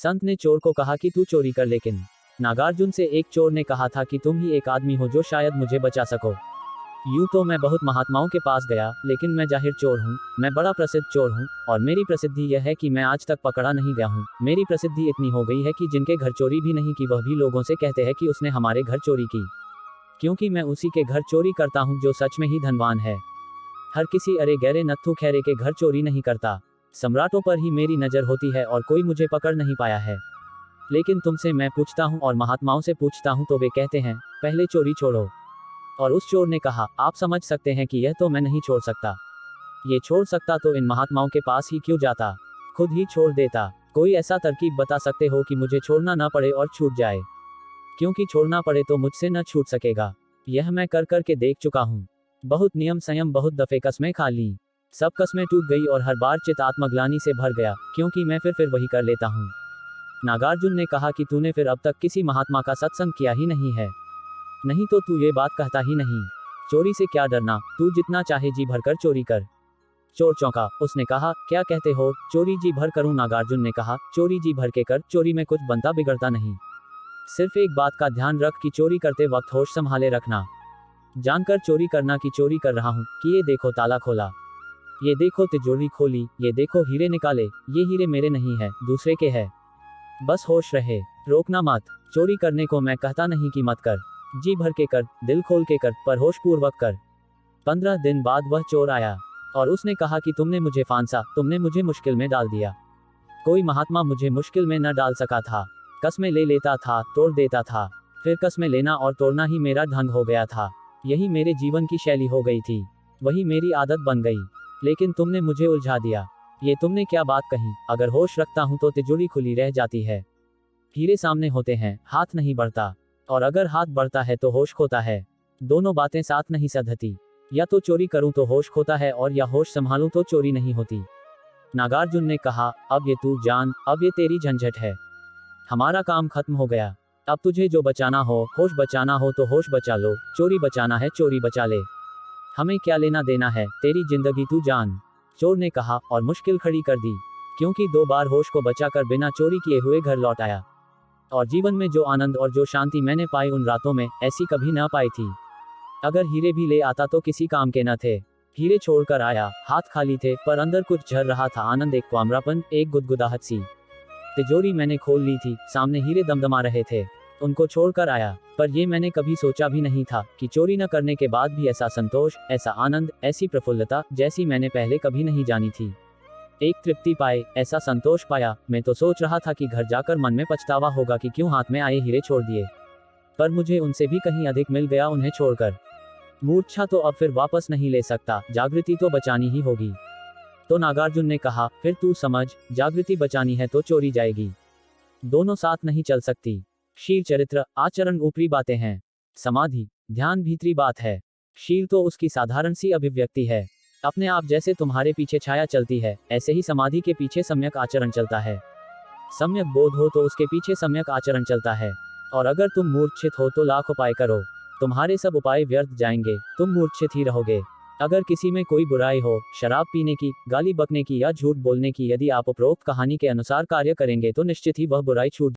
संत ने चोर को कहा कि तू चोरी कर, लेकिन नागार्जुन से एक चोर ने कहा था कि तुम ही एक आदमी हो जो शायद मुझे बचा सको। यूं तो मैं बहुत महात्माओं के पास गया, लेकिन मैं जाहिर चोर हूँ, मैं बड़ा प्रसिद्ध चोर हूँ, और मेरी प्रसिद्धि यह है कि मैं आज तक पकड़ा नहीं गया हूँ। मेरी प्रसिद्धि इतनी हो गई है कि जिनके घर चोरी भी नहीं की वह भी लोगों से कहते हैं कि उसने हमारे घर चोरी की, क्योंकि मैं उसी के घर चोरी करता हूँ जो सच में ही धनवान है। हर किसी अरे गहरे नत्थु खैरे के घर चोरी नहीं करता। सम्राटों पर ही मेरी नज़र होती है और कोई मुझे पकड़ नहीं पाया है। लेकिन तुमसे मैं पूछता हूँ और महात्माओं से पूछता हूँ तो वे कहते हैं पहले चोरी छोड़ो। और उस चोर ने कहा, आप समझ सकते हैं कि यह तो मैं नहीं छोड़ सकता। ये छोड़ सकता तो इन महात्माओं के पास ही क्यों जाता, खुद ही छोड़ देता। कोई ऐसा तरकीब बता सकते हो कि मुझे छोड़ना ना पड़े और छूट जाए, क्योंकि छोड़ना पड़े तो मुझसे न छूट सकेगा। यह मैं कर कर के देख चुका हूँ। बहुत नियम संयम, बहुत दफे कस्में खा ली, सब कस्में टूट गई और हर बार चित आत्मग्लानि से भर गया, क्योंकि मैं फिर वही कर लेता हूँ। नागार्जुन ने कहा कि तूने फिर अब तक किसी महात्मा का सत्संग किया ही नहीं है, नहीं तो तू ये बात कहता ही नहीं। चोरी से क्या डरना, तू जितना चाहे जी भरकर चोरी कर। चोर चौंका, उसने कहा, क्या कहते हो, चोरी जी भर करूं? नागार्जुन ने कहा, चोरी जी भर के कर, चोरी में कुछ बनता बिगड़ता नहीं। सिर्फ एक बात का ध्यान रख कि चोरी करते वक्त होश संभाले रखना। जानकर चोरी करना कि चोरी कर रहा हूँ, कि ये देखो ताला खोला, ये देखो तिजोरी खोली, ये देखो हीरे निकाले, ये हीरे मेरे नहीं है, दूसरे के है। बस होश रहे, रोकना मत। चोरी करने को मैं कहता नहीं कि मत कर, जी भर के कर, दिल खोल के कर, पर होश पूर्वक कर। 15 दिन बाद वह चोर आया और उसने कहा कि तुमने मुझे फांसा, तुमने मुझे मुश्किल में डाल दिया। कोई महात्मा मुझे मुश्किल में न डाल सका था। कस्में ले लेता था, तोड़ देता था, फिर कस्में लेना और तोड़ना ही मेरा ढंग हो गया था। यही मेरे जीवन की शैली हो गई थी, वही मेरी आदत बन गई। लेकिन तुमने मुझे उलझा दिया। ये तुमने क्या बात कही, अगर होश रखता हूं तो तिजोरी खुली रह जाती है, हीरे सामने होते हैं, हाथ नहीं बढ़ता, और अगर हाथ बढ़ता है तो होश खोता है। दोनों बातें साथ नहीं सधती, या तो चोरी करूं तो होश खोता है, और या होश संभालूं तो चोरी नहीं होती। नागार्जुन ने कहा, अब ये तू जान, अब ये तेरी झंझट है, हमारा काम खत्म हो गया। अब तुझे जो बचाना हो, होश बचाना हो तो होश बचा लो, चोरी बचाना है चोरी बचा ले, हमें क्या लेना देना है, तेरी जिंदगी तू जान। चोर ने कहा और मुश्किल खड़ी कर दी, क्योंकि 2 बार होश को बचाकर बिना चोरी किए हुए घर लौट आया, और जीवन में जो आनंद और जो शांति मैंने पाई उन रातों में ऐसी कभी ना पाई थी। अगर हीरे भी ले आता तो किसी काम के न थे। हीरे छोड़कर आया, हाथ खाली थे, पर अंदर कुछ झर रहा था, आनंद, एक क्वामरापन, एक गुदगुदाहट सी। तिजोरी मैंने खोल ली थी, सामने हीरे दमदमा रहे थे, उनको छोड़कर आया। पर ये मैंने कभी सोचा भी नहीं था कि चोरी न करने के बाद भी ऐसा संतोष, ऐसा आनंद, ऐसी प्रफुल्लता जैसी मैंने पहले कभी नहीं जानी थी। एक तृप्ति पाए, ऐसा संतोष पाया। मैं तो सोच रहा था कि घर जाकर मन में पछतावा होगा कि क्यों हाथ में आए हीरे छोड़ दिए, पर मुझे उनसे भी कहीं अधिक मिल गया उन्हें छोड़कर। मूर्छा तो अब फिर वापस नहीं ले सकता, जागृति तो बचानी ही होगी। तो नागार्जुन ने कहा, फिर तू समझ, जागृति बचानी है तो चोरी जाएगी, दोनों साथ नहीं चल सकती। शील, चरित्र, आचरण ऊपरी बातें हैं, समाधि, ध्यान भीतरी बात है। शील तो उसकी साधारण सी अभिव्यक्ति है। अपने आप जैसे तुम्हारे पीछे छाया चलती है, ऐसे ही समाधि के पीछे सम्यक आचरण चलता है। सम्यक बोध हो तो उसके पीछे सम्यक आचरण चलता है। और अगर तुम मूर्छित हो तो लाख उपाय करो, तुम्हारे सब उपाय व्यर्थ जाएंगे, तुम मूर्छित ही रहोगे। अगर किसी में कोई बुराई हो, शराब पीने की, गाली बकने की या झूठ बोलने की, यदि आप उपरोक्त कहानी के अनुसार कार्य करेंगे तो निश्चित ही वह बुराई छूट